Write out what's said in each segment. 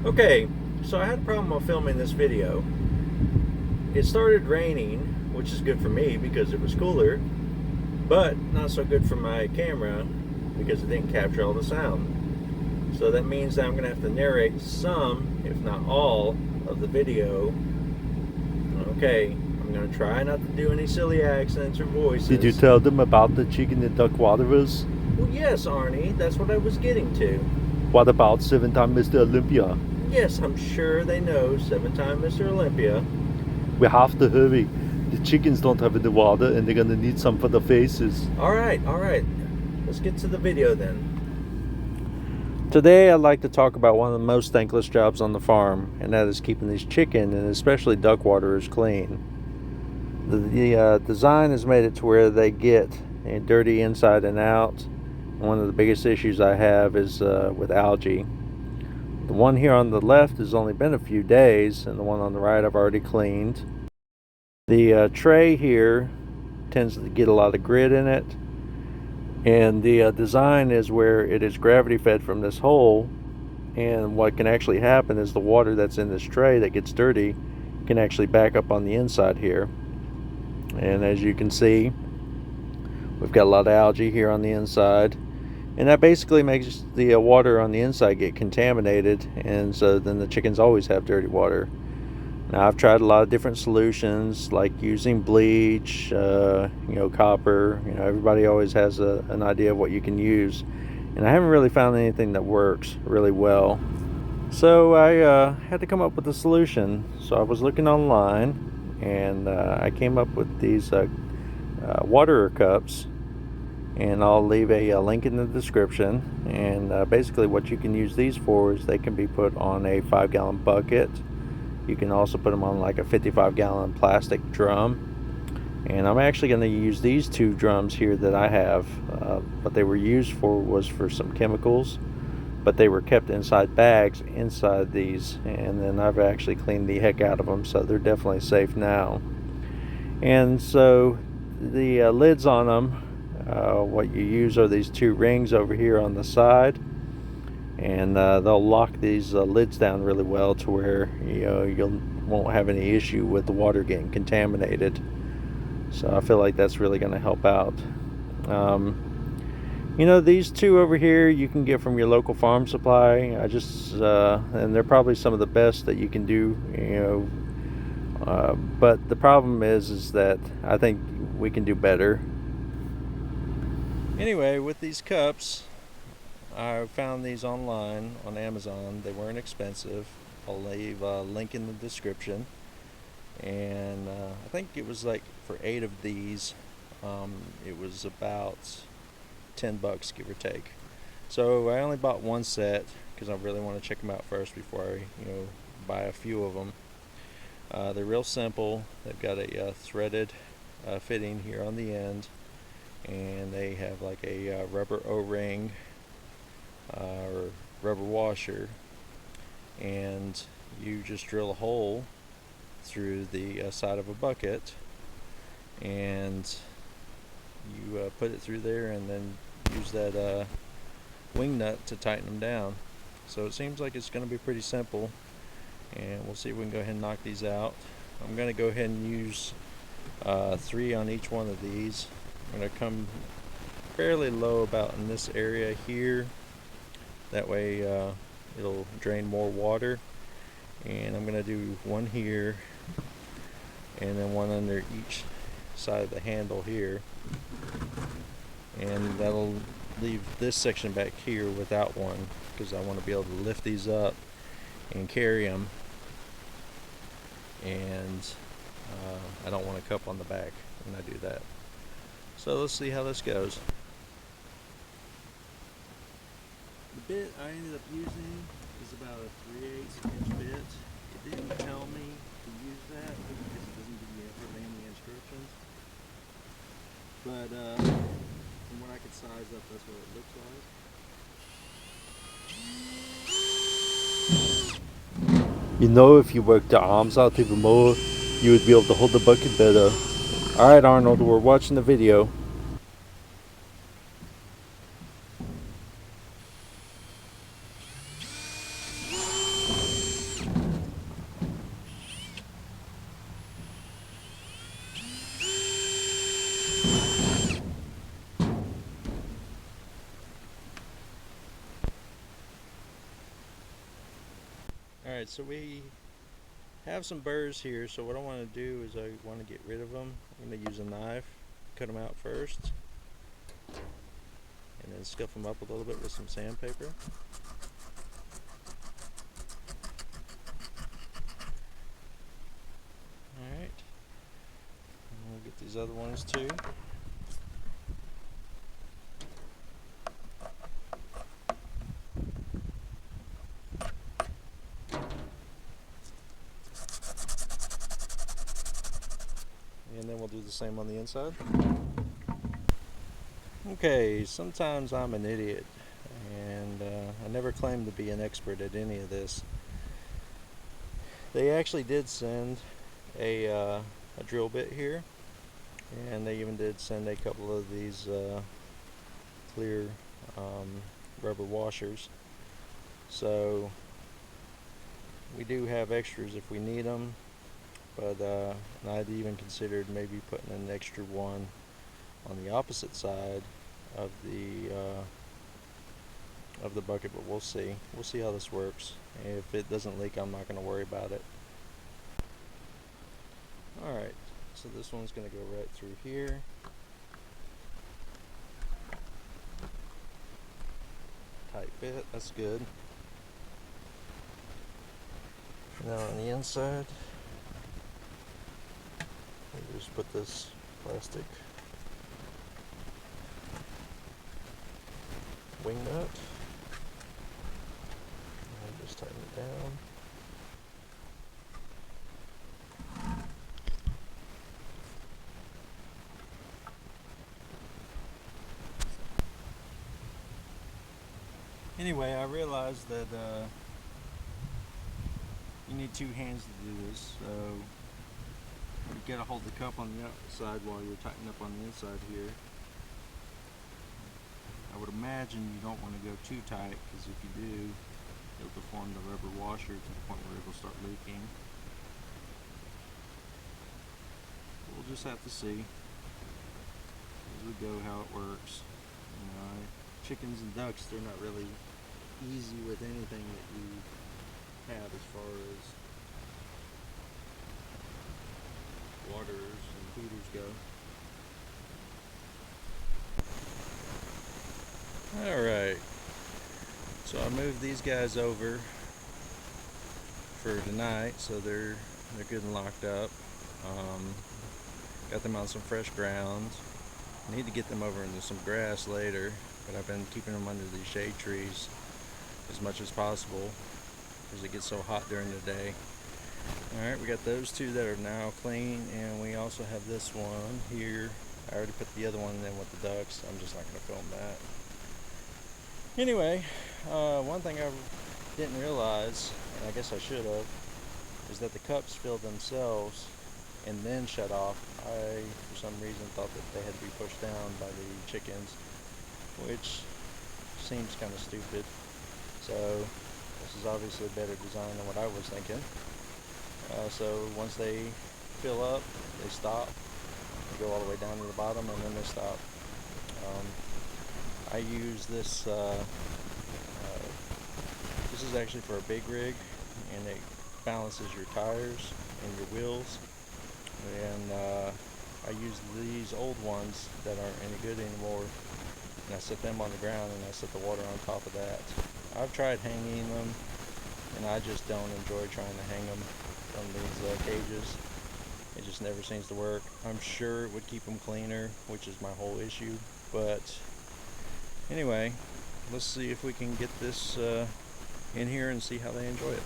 Okay, so I had a problem while filming this video. It started raining, which is good for me because it was cooler, but not so good for my camera because it didn't capture all the sound. So that means that I'm going to have to narrate some, if not all, of the video. Okay, I'm going to try not to do any silly accents or voices. Did you tell them about the chicken and duck waterers? Well, yes, Arnie, that's what I was getting to. What about 7-time Mr. Olympia? Yes, I'm sure they know 7-time Mr. Olympia. We have to hurry. The chickens don't have any water and they're gonna need some for their faces. All right. Let's get to the video then. Today I'd like to talk about one of the most thankless jobs on the farm, and that is keeping these chicken and especially duck waterers clean. The design has made it to where they get dirty inside and out. One of the biggest issues I have is with algae. The one here on the left has only been a few days, and the one on the right I've already cleaned. The tray here tends to get a lot of grit in it, and the design is where it is gravity fed from this hole, and what can actually happen is the water that's in this tray that gets dirty can actually back up on the inside here. And as you can see, we've got a lot of algae here on the inside, and that basically makes the water on the inside get contaminated, and so then the chickens always have dirty water. Now I've tried a lot of different solutions, like using bleach, copper. Everybody always has an idea of what you can use, and I haven't really found anything that works really well. So I had to come up with a solution. So I was looking online, and I came up with these waterer cups, and I'll leave a link in the description. And basically what you can use these for is they can be put on a 5-gallon bucket. You can also put them on like a 55-gallon plastic drum. And I'm actually going to use these two drums here that I have. What they were used for was for some chemicals, but they were kept inside bags inside these, and then I've actually cleaned the heck out of them, so they're definitely safe now. And so the lids on them, what you use are these two rings over here on the side, and they'll lock these lids down really well to where you won't have any issue with the water getting contaminated. So I feel like that's really going to help out. These two over here you can get from your local farm supply. And they're probably some of the best that you can do. But the problem is that I think we can do better. Anyway, with these cups, I found these online on Amazon. They weren't expensive. I'll leave a link in the description. And I think it was like for 8 of these, it was about $10, give or take. So I only bought one set because I really want to check them out first before I buy a few of them. They're real simple. They've got a threaded fitting here on the end, and they have like a rubber O-ring or rubber washer, and you just drill a hole through the side of a bucket, and you put it through there, and then use that wing nut to tighten them down. So it seems like it's going to be pretty simple, and we'll see if we can go ahead and knock these out. I'm going to go ahead and use 3 on each one of these. I'm going to come fairly low about in this area here, that way it'll drain more water. And I'm going to do one here, and then one under each side of the handle here, and that'll leave this section back here without one, because I want to be able to lift these up and carry them, and I don't want a cup on the back when I do that. So let's see how this goes. The bit I ended up using is about a 3/8 inch bit. It didn't tell me to use that because it doesn't give you hardly any instructions. But from what I could size up, that's what it looks like. If you worked the arms out even more, you would be able to hold the bucket better. Alright, Arnold, we're watching the video. Alright, so we have some burrs here, so what I want to do is I want to get rid of them. I'm going to use a knife, cut them out first, and then scuff them up a little bit with some sandpaper. Alright, and we'll get these other ones too. And then we'll do the same on the inside. Okay, sometimes I'm an idiot, and I never claimed to be an expert at any of this. They actually did send a drill bit here, and they even did send a couple of these clear rubber washers. So we do have extras if we need them, but I'd even considered maybe putting an extra one on the opposite side of the bucket, but we'll see how this works. If it doesn't leak, I'm not going to worry about it. Alright, so this one's going to go right through here. Tight fit, that's good. Now on the inside, we just put this plastic wing nut and just tighten it down. Anyway, I realized that you need two hands to do this, so you gotta hold the cup on the outside while you're tightening up on the inside here. I would imagine you don't want to go too tight, because if you do, it'll deform the rubber washer to the point where it will start leaking. We'll just have to see as we go how it works. You know, chickens and ducks, they're not really easy with anything that you have as far as waters and feeders go. Alright, so I moved these guys over for tonight, so they're good and locked up. Got them on some fresh ground. I need to get them over into some grass later, but I've been keeping them under these shade trees as much as possible because it gets so hot during the day. Alright, we got those two that are now clean, and we also have this one here. I already put the other one in with the ducks. I'm just not going to film that. Anyway, one thing I didn't realize, and I guess I should have, is that the cups fill themselves and then shut off. I, for some reason, thought that they had to be pushed down by the chickens, which seems kind of stupid. So this is obviously a better design than what I was thinking. So once they fill up, they stop. They go all the way down to the bottom, and then they stop. I use this. This is actually for a big rig, and it balances your tires and your wheels. And I use these old ones that aren't any good anymore, and I set them on the ground, and I set the water on top of that. I've tried hanging them, and I just don't enjoy trying to hang them from these cages. It just never seems to work. I'm sure it would keep them cleaner, which is my whole issue, but anyway, let's see if we can get this in here and see how they enjoy it.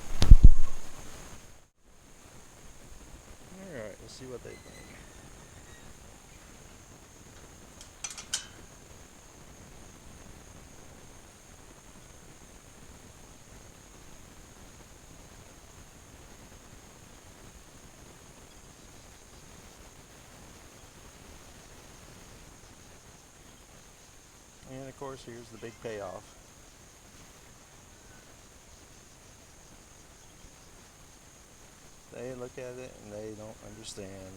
Alright, let's see what they think. And of course, here's the big payoff. They look at it and they don't understand.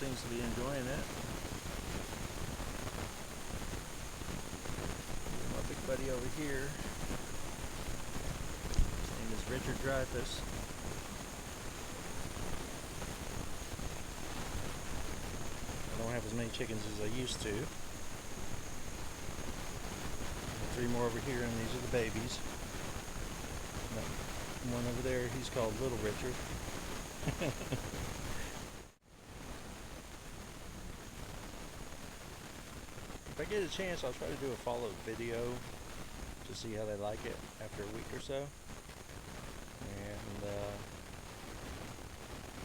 seems to be enjoying it. My big buddy over here, his name is Richard Dreyfuss. I don't have as many chickens as I used to. 3 more over here, and these are the babies. One over there, he's called Little Richard. If I get a chance, I'll try to do a follow-up video to see how they like it after a week or so. And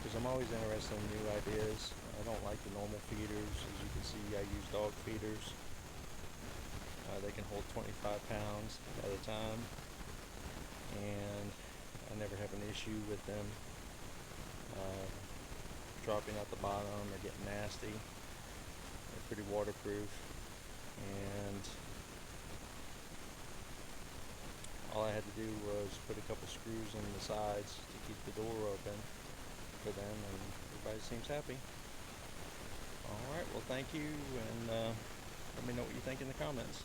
because I'm always interested in new ideas. I don't like the normal feeders. As you can see, I use dog feeders. They can hold 25 pounds at a time, and I never have an issue with them dropping out the bottom or getting nasty. They're pretty waterproof, and all I had to do was put a couple screws in the sides to keep the door open for them, and everybody seems happy. Alright, well, thank you, and let me know what you think in the comments.